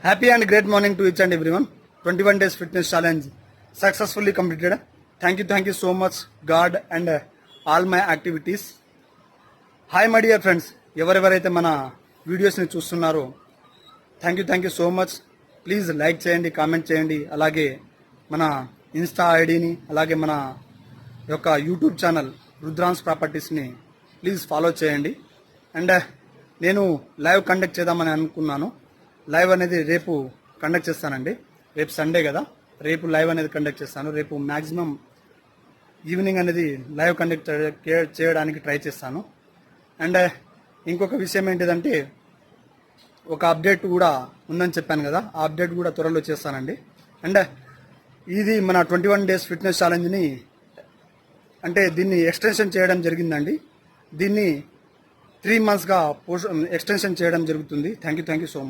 Happy and great morning to each and everyone. 21 days fitness challenge successfully completed. Thank you so much God and all my activities. Hi my dear friends, ఎవరెవరైతే మన వీడియోస్ని చూస్తున్నారో thank you so much. Please like చేయండి, comment చేయండి. అలాగే మన Insta ఐడిని, అలాగే మన యొక్క యూట్యూబ్ ఛానల్ రుద్రాన్స్ ప్రాపర్టీస్ని ప్లీజ్ ఫాలో చేయండి. అండ్ నేను లైవ్ కండక్ట్ చేద్దామని అనుకున్నాను. లైవ్ అనేది రేపు కండక్ట్ చేస్తానండి. రేపు సండే కదా, రేపు లైవ్ అనేది కండక్ట్ చేస్తాను. రేపు మ్యాక్సిమం ఈవినింగ్ అనేది లైవ్ కండక్ట్ చేయడానికి ట్రై చేస్తాను. అండ్ ఇంకొక విషయం ఏంటిదంటే, ఒక అప్డేట్ కూడా ఉందని చెప్పాను కదా, ఆ అప్డేట్ కూడా త్వరలో చేస్తానండి. అండ్ ఇది మన 21 డేస్ ఫిట్నెస్ ఛాలెంజ్ని అంటే దీన్ని ఎక్స్టెన్షన్ చేయడం జరిగిందండి. దీన్ని 3 monthsగా ఎక్స్టెన్షన్ చేయడం జరుగుతుంది. Thank you so much.